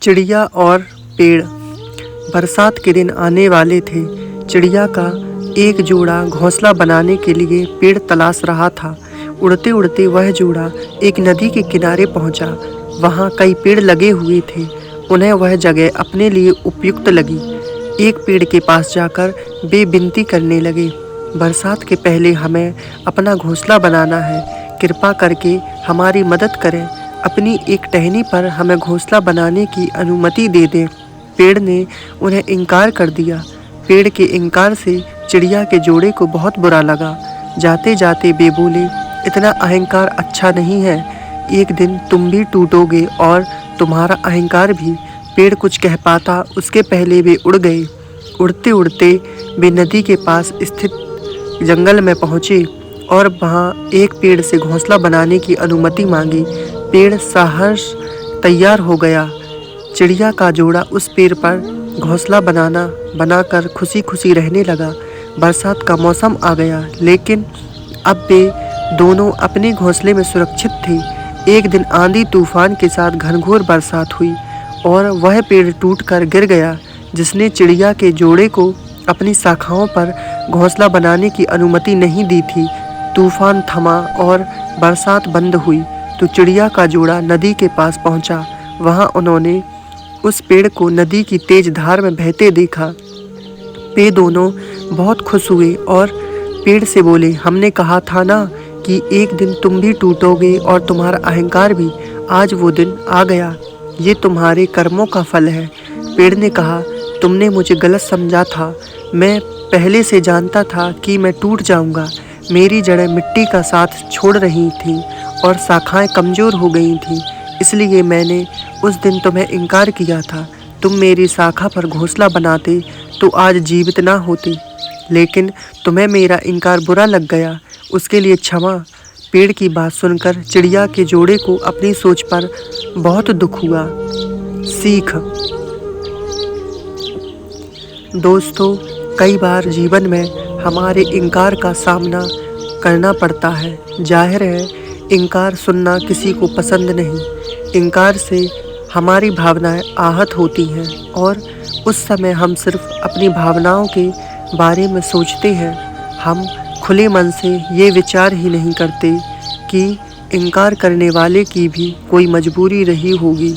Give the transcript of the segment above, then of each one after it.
चिड़िया और पेड़। बरसात के दिन आने वाले थे। चिड़िया का एक जोड़ा घोंसला बनाने के लिए पेड़ तलाश रहा था। उड़ते उड़ते वह जोड़ा एक नदी के किनारे पहुंचा। वहां कई पेड़ लगे हुए थे। उन्हें वह जगह अपने लिए उपयुक्त लगी। एक पेड़ के पास जाकर वे विनती करने लगे, बरसात के पहले हमें अपना घोंसला बनाना है। कृपा करके हमारी मदद करें। अपनी एक टहनी पर हमें घोंसला बनाने की अनुमति दे दें। पेड़ ने उन्हें इनकार कर दिया। पेड़ के इनकार से चिड़िया के जोड़े को बहुत बुरा लगा। जाते जाते वे बोले, इतना अहंकार अच्छा नहीं है। एक दिन तुम भी टूटोगे और तुम्हारा अहंकार भी। पेड़ कुछ कह पाता उसके पहले वे उड़ गए। उड़ते उड़ते वे नदी के पास स्थित जंगल में पहुँचे और वहाँ एक पेड़ से घोंसला बनाने की अनुमति मांगी। पेड़ सहर्ष तैयार हो गया। चिड़िया का जोड़ा उस पेड़ पर घोंसला बनाकर खुशी खुशी रहने लगा। बरसात का मौसम आ गया, लेकिन अब वे दोनों अपने घोंसले में सुरक्षित थे। एक दिन आंधी तूफान के साथ घनघोर बरसात हुई और वह पेड़ टूटकर गिर गया, जिसने चिड़िया के जोड़े को अपनी शाखाओं पर घोंसला बनाने की अनुमति नहीं दी थी। तूफान थमा और बरसात बंद हुई तो चिड़िया का जोड़ा नदी के पास पहुंचा। वहां उन्होंने उस पेड़ को नदी की तेज धार में बहते देखा। वे दोनों बहुत खुश हुए और पेड़ से बोले, हमने कहा था ना कि एक दिन तुम भी टूटोगे और तुम्हारा अहंकार भी। आज वो दिन आ गया। ये तुम्हारे कर्मों का फल है। पेड़ ने कहा, तुमने मुझे गलत समझा था। मैं पहले से जानता था कि मैं टूट जाऊंगा। मेरी जड़ें मिट्टी का साथ छोड़ रही थीं और शाखाएं कमज़ोर हो गई थीं। इसलिए मैंने उस दिन तुम्हें इनकार किया था। तुम मेरी शाखा पर घोंसला बनाते तो आज जीवित ना होते, लेकिन तुम्हें मेरा इनकार बुरा लग गया। उसके लिए क्षमा। पेड़ की बात सुनकर चिड़िया के जोड़े को अपनी सोच पर बहुत दुख हुआ। सीख। दोस्तों, कई बार जीवन में हमारे इनकार का सामना करना पड़ता है। जाहिर है, इनकार सुनना किसी को पसंद नहीं। इनकार से हमारी भावनाएं आहत होती हैं और उस समय हम सिर्फ अपनी भावनाओं के बारे में सोचते हैं। हम खुले मन से ये विचार ही नहीं करते कि इनकार करने वाले की भी कोई मजबूरी रही होगी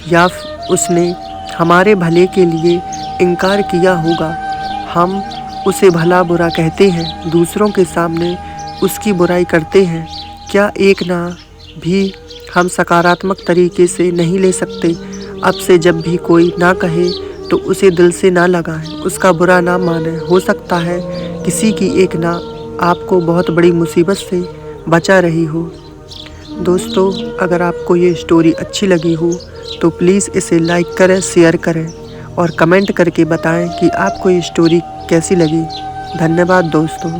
या उसने हमारे भले के लिए इनकार किया होगा। हम उसे भला बुरा कहते हैं, दूसरों के सामने उसकी बुराई करते हैं। क्या एक ना भी हम सकारात्मक तरीके से नहीं ले सकते? अब से जब भी कोई ना कहे तो उसे दिल से ना लगाएं, उसका बुरा ना माने। हो सकता है किसी की एक ना आपको बहुत बड़ी मुसीबत से बचा रही हो। दोस्तों, अगर आपको ये स्टोरी अच्छी लगी हो तो प्लीज़ इसे लाइक करें, शेयर करें और कमेंट करके बताएं कि आपको ये स्टोरी कैसी लगी। धन्यवाद दोस्तों।